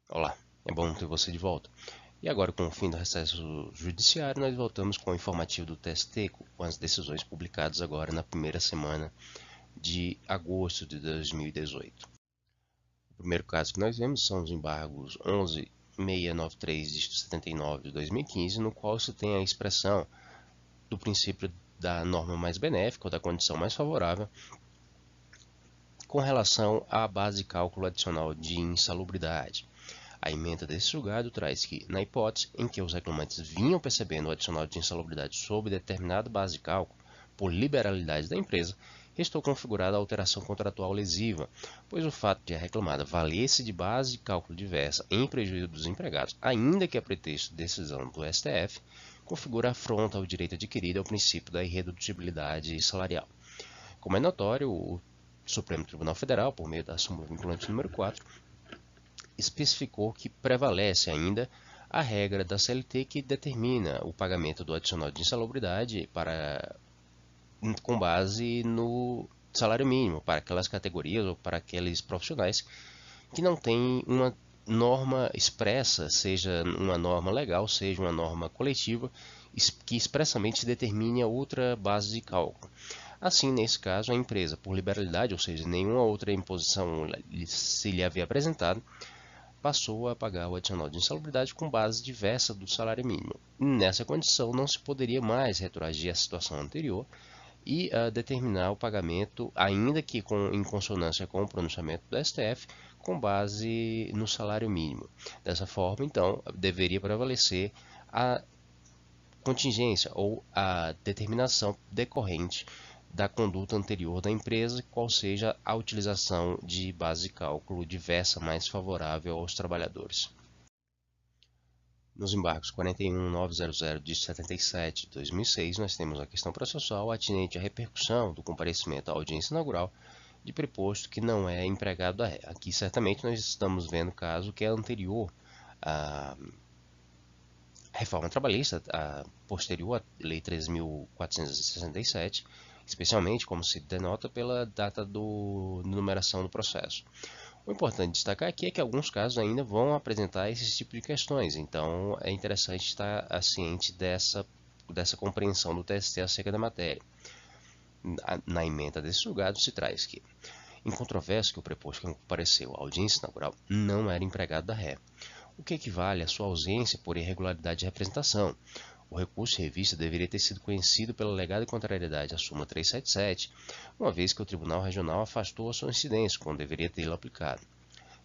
Olá, é bom ter você de volta. E agora, com o fim do recesso judiciário, nós voltamos com o informativo do TST, com as decisões publicadas agora na primeira semana de agosto de 2018. O primeiro caso que nós vemos são os embargos 11.693 de 79 de 2015, no qual se tem a expressão do princípio da norma mais benéfica ou da condição mais favorável com relação à base de cálculo adicional de insalubridade. A emenda desse julgado traz que, na hipótese em que os reclamantes vinham percebendo o adicional de insalubridade sob determinada base de cálculo, por liberalidade da empresa, restou configurada a alteração contratual lesiva, pois o fato de a reclamada valer-se de base de cálculo diversa em prejuízo dos empregados, ainda que a pretexto de decisão do STF, configura afronta ao direito adquirido ao princípio da irredutibilidade salarial. Como é notório, o Supremo Tribunal Federal, por meio da súmula vinculante número 4, especificou que prevalece ainda a regra da CLT que determina o pagamento do adicional de insalubridade com base no salário mínimo para aquelas categorias ou para aqueles profissionais que não têm uma norma expressa, seja uma norma legal, seja uma norma coletiva, que expressamente determine a outra base de cálculo. Assim, nesse caso, a empresa, por liberalidade, ou seja, nenhuma outra imposição se lhe havia apresentado, passou a pagar o adicional de insalubridade com base diversa do salário mínimo. Nessa condição, não se poderia mais retroagir à situação anterior e determinar o pagamento, ainda que em consonância com o pronunciamento do STF, com base no salário mínimo. Dessa forma, então, deveria prevalecer a contingência ou a determinação decorrente da conduta anterior da empresa, qual seja a utilização de base de cálculo diversa mais favorável aos trabalhadores. Nos embargos 41.900 de 77 de 2006, nós temos a questão processual atinente à repercussão do comparecimento à audiência inaugural de preposto que não é empregado da ré. Aqui, certamente, nós estamos vendo o caso que é anterior à reforma trabalhista, posterior à Lei 3.467, especialmente, como se denota, pela data de numeração do processo. O importante destacar aqui é que alguns casos ainda vão apresentar esse tipo de questões, então é interessante estar ciente dessa compreensão do TST acerca da matéria. Na emenda desse julgado se traz que, em controvérsia que o preposto que compareceu à audiência inaugural não era empregado da ré, o que equivale à sua ausência por irregularidade de representação. O recurso de revista deveria ter sido conhecido pela alegada contrariedade à súmula 377, uma vez que o Tribunal Regional afastou a sua incidência, quando deveria tê-la aplicado.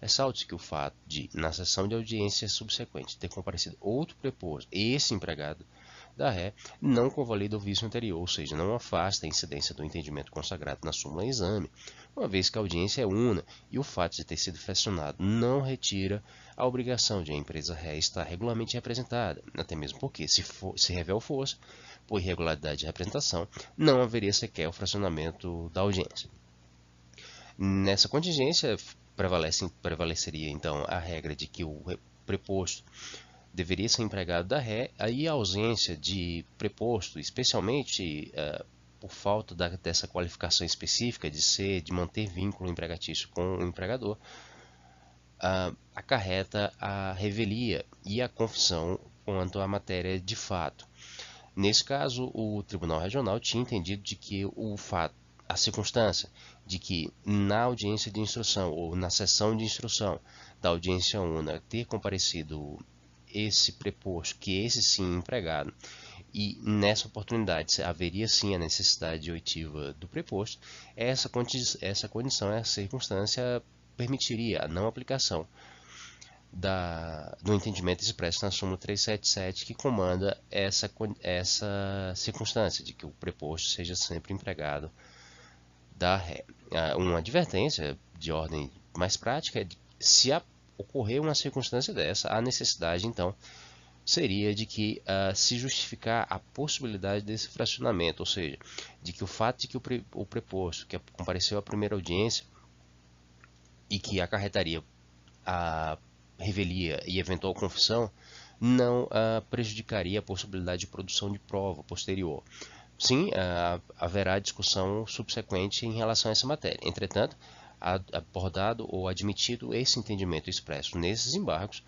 Ressalte-se que o fato de, na sessão de audiência subsequente, ter comparecido outro preposto, esse empregado da ré, não convalida o vício anterior, ou seja, não afasta a incidência do entendimento consagrado na súmula em exame, uma vez que a audiência é una e o fato de ter sido fracionado não retira a obrigação de a empresa ré estar regularmente representada, até mesmo porque, se revel fosse, por irregularidade de representação, não haveria sequer o fracionamento da audiência. Nessa contingência, prevaleceria então a regra de que o preposto deveria ser empregado da ré, aí a ausência de preposto, especialmente por falta dessa qualificação específica de manter vínculo empregatício com o empregador, acarreta a revelia e a confissão quanto à matéria de fato. Nesse caso, o Tribunal Regional tinha entendido de que a circunstância de que na audiência de instrução ou na sessão de instrução da audiência una ter comparecido esse preposto, que esse sim empregado, e nessa oportunidade haveria sim a necessidade oitiva do preposto, essa condição, essa circunstância permitiria a não aplicação do entendimento expresso na súmula 377 que comanda essa circunstância de que o preposto seja sempre empregado da ré. Uma advertência de ordem mais prática é de se ocorrer uma circunstância dessa, a necessidade então seria de que se justificar a possibilidade desse fracionamento, ou seja, de que o fato de que o preposto que compareceu à primeira audiência e que acarretaria a revelia e eventual confissão não prejudicaria a possibilidade de produção de prova posterior. Sim, haverá discussão subsequente em relação a essa matéria. Entretanto, abordado ou admitido esse entendimento expresso nesses embargos,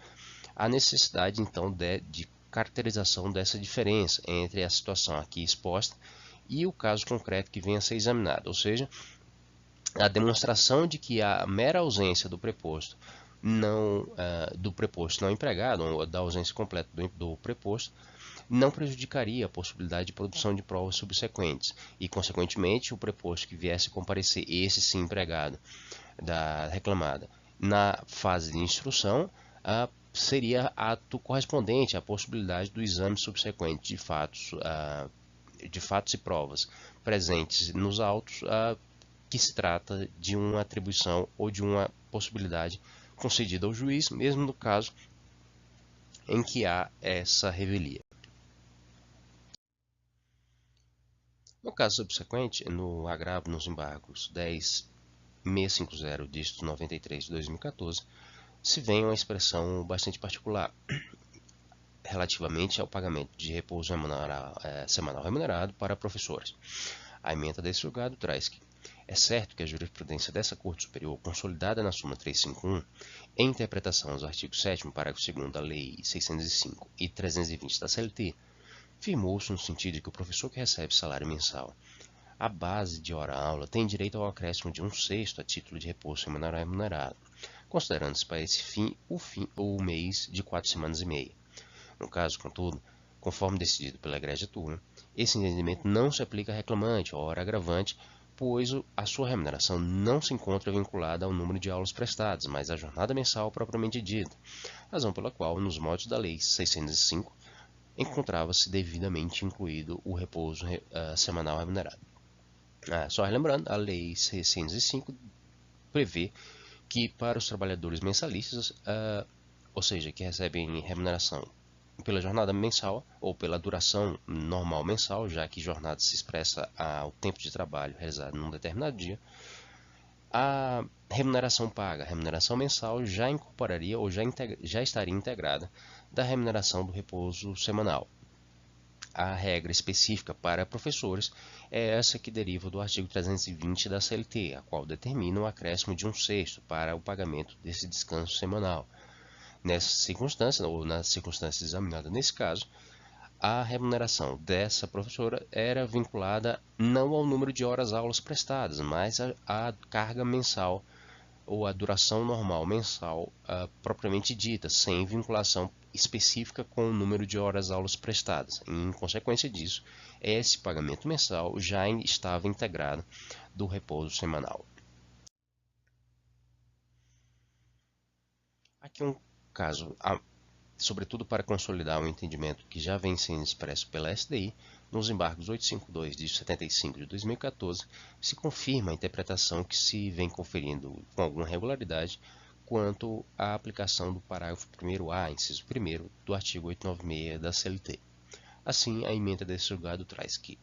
a necessidade então de caracterização dessa diferença entre a situação aqui exposta e o caso concreto que venha a ser examinado, ou seja, a demonstração de que a mera ausência do preposto não empregado, ou da ausência completa do preposto, não prejudicaria a possibilidade de produção de provas subsequentes e, consequentemente, o preposto que viesse a comparecer, esse sim empregado da reclamada, na fase de instrução, seria ato correspondente à possibilidade do exame subsequente de fatos e provas presentes nos autos, que se trata de uma atribuição ou de uma possibilidade concedida ao juiz, mesmo no caso em que há essa revelia. No caso subsequente, no agravo nos embargos 10.650, dígito 93 de 2014, se vem uma expressão bastante particular relativamente ao pagamento de repouso semanal remunerado para professores. A ementa desse julgado traz que é certo que a jurisprudência dessa Corte Superior, consolidada na súmula 351, em interpretação aos artigos 7º, parágrafo 2º da Lei 605 e 320 da CLT, firmou-se no sentido de que o professor que recebe salário mensal à base de hora-aula tem direito ao acréscimo de 1/6 a título de repouso semanal remunerado, considerando-se para esse fim o mês de 4 semanas e meia. No caso, contudo, conforme decidido pela egrégia turma, esse entendimento não se aplica a reclamante ou hora agravante, pois a sua remuneração não se encontra vinculada ao número de aulas prestadas, mas à jornada mensal propriamente dita, razão pela qual, nos modos da Lei 605, encontrava-se devidamente incluído o repouso semanal remunerado. Só relembrando, a Lei 605 prevê que para os trabalhadores mensalistas, ou seja, que recebem remuneração pela jornada mensal ou pela duração normal mensal, já que jornada se expressa ao tempo de trabalho realizado num determinado dia, a remuneração paga, a remuneração mensal, já incorporaria ou já estaria integrada da remuneração do repouso semanal. A regra específica para professores é essa que deriva do artigo 320 da CLT, a qual determina o acréscimo de 1/6 para o pagamento desse descanso semanal. Nessa circunstância, ou nas circunstâncias examinadas nesse caso, a remuneração dessa professora era vinculada não ao número de horas-aulas prestadas, mas à carga mensal ou à duração normal mensal propriamente dita, sem vinculação específica com o número de horas-aulas prestadas. Em consequência disso, esse pagamento mensal já estava integrado do repouso semanal. Aqui um caso, sobretudo para consolidar o entendimento que já vem sendo expresso pela SDI, nos embargos 852 de 75 de 2014, se confirma a interpretação que se vem conferindo com alguma regularidade quanto à aplicação do parágrafo 1º-A, inciso 1º, do artigo 896 da CLT. Assim, a emenda desse julgado traz que,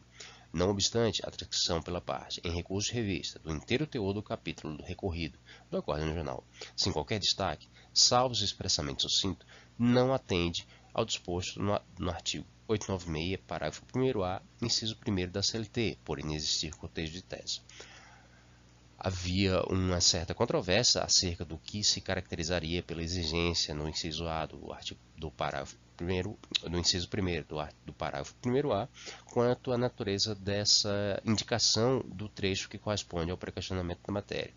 não obstante a transcrição pela parte, em recurso de revista, do inteiro teor do capítulo do recorrido do Acórdão Regional, sem qualquer destaque, salvo expressamente sucinto, não atende ao disposto no artigo 896, parágrafo 1º-A, inciso 1º da CLT, por inexistir cotejo de tese. Havia uma certa controvérsia acerca do que se caracterizaria pela exigência no inciso A do parágrafo 1º, do inciso 1º do parágrafo 1º-A, quanto à natureza dessa indicação do trecho que corresponde ao pré-questionamento da matéria.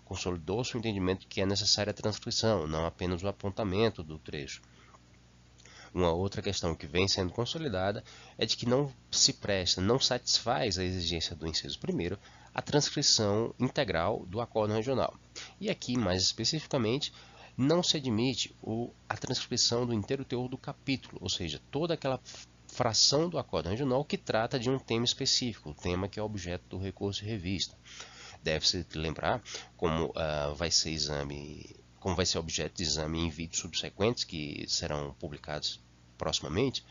Consolidou-se o entendimento de que é necessária a transcrição, não apenas o apontamento do trecho. Uma outra questão que vem sendo consolidada é de que não satisfaz a exigência do inciso 1º a transcrição integral do acórdão regional. E aqui, mais especificamente, não se admite a transcrição do inteiro teor do capítulo, ou seja, toda aquela fração do acórdão regional que trata de um tema específico, o tema que é objeto do recurso de revista. Deve-se lembrar como vai ser objeto de exame em vídeos subsequentes que serão publicados proximamente,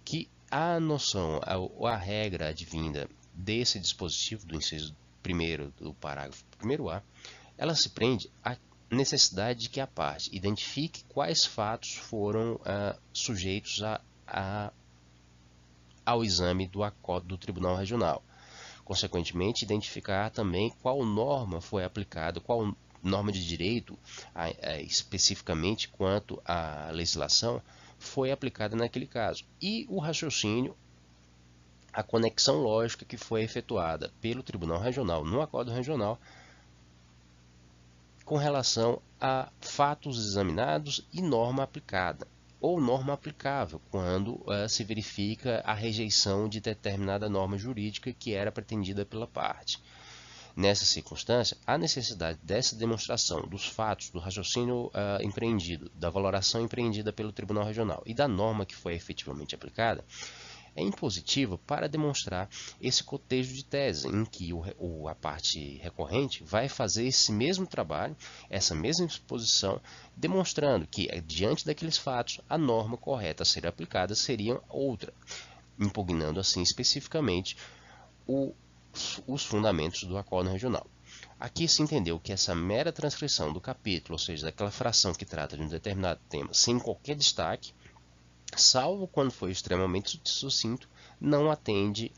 que a noção, a regra advinda desse dispositivo do inciso 1º do parágrafo 1º-A, ela se prende à necessidade de que a parte identifique quais fatos foram sujeitos ao exame do Tribunal Regional. Consequentemente, identificar também qual norma foi aplicada, qual norma de direito, especificamente quanto à legislação, foi aplicada naquele caso. E o raciocínio, a conexão lógica que foi efetuada pelo Tribunal Regional no acordo regional com relação a fatos examinados e norma aplicada, ou norma aplicável, quando se verifica a rejeição de determinada norma jurídica que era pretendida pela parte. Nessa circunstância, a necessidade dessa demonstração dos fatos, do raciocínio empreendido, da valoração empreendida pelo Tribunal Regional e da norma que foi efetivamente aplicada, é impositiva para demonstrar esse cotejo de tese, em que a parte recorrente vai fazer esse mesmo trabalho, essa mesma exposição, demonstrando que, diante daqueles fatos, a norma correta a ser aplicada seria outra, impugnando assim especificamente os fundamentos do acordo regional. Aqui se entendeu que essa mera transcrição do capítulo, ou seja, daquela fração que trata de um determinado tema, sem qualquer destaque, salvo quando foi extremamente sucinto, não atende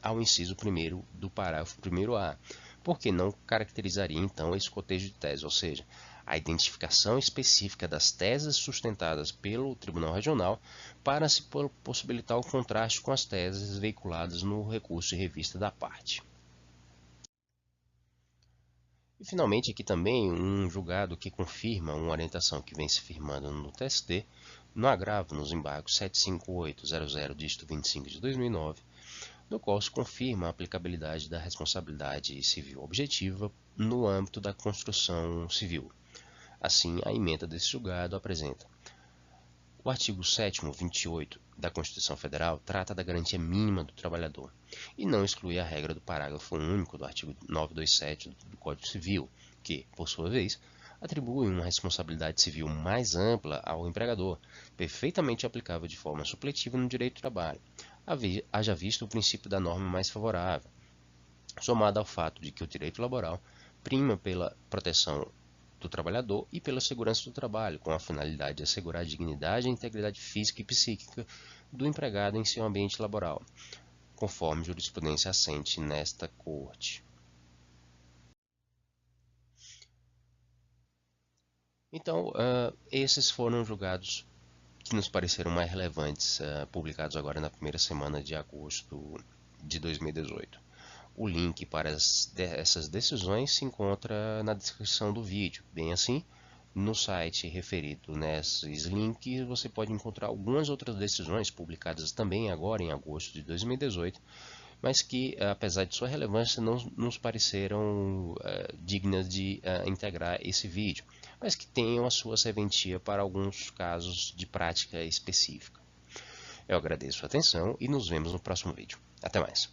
ao inciso 1º do parágrafo 1º-A, porque não caracterizaria então esse cotejo de tese, ou seja, a identificação específica das teses sustentadas pelo Tribunal Regional para se possibilitar o contraste com as teses veiculadas no recurso de revista da parte. E finalmente aqui também um julgado que confirma uma orientação que vem se firmando no TST, no agravo nos embargos 75800 dígito 25 de 2009, no qual se confirma a aplicabilidade da responsabilidade civil objetiva no âmbito da construção civil. Assim, a ementa desse julgado apresenta: o artigo 7º, 28 da Constituição Federal trata da garantia mínima do trabalhador e não exclui a regra do parágrafo único do artigo 927 do Código Civil, que, por sua vez, atribui uma responsabilidade civil mais ampla ao empregador, perfeitamente aplicável de forma supletiva no direito do trabalho, haja visto o princípio da norma mais favorável, somado ao fato de que o direito laboral prima pela proteção do trabalhador e pela segurança do trabalho, com a finalidade de assegurar a dignidade e a integridade física e psíquica do empregado em seu ambiente laboral, conforme jurisprudência assente nesta Corte. Então, esses foram julgados que nos pareceram mais relevantes, publicados agora na primeira semana de agosto de 2018. O link para essas decisões se encontra na descrição do vídeo. Bem assim, no site referido nesses links, você pode encontrar algumas outras decisões publicadas também agora em agosto de 2018, mas que, apesar de sua relevância, não nos pareceram dignas de integrar esse vídeo, mas que tenham a sua serventia para alguns casos de prática específica. Eu agradeço a atenção e nos vemos no próximo vídeo. Até mais!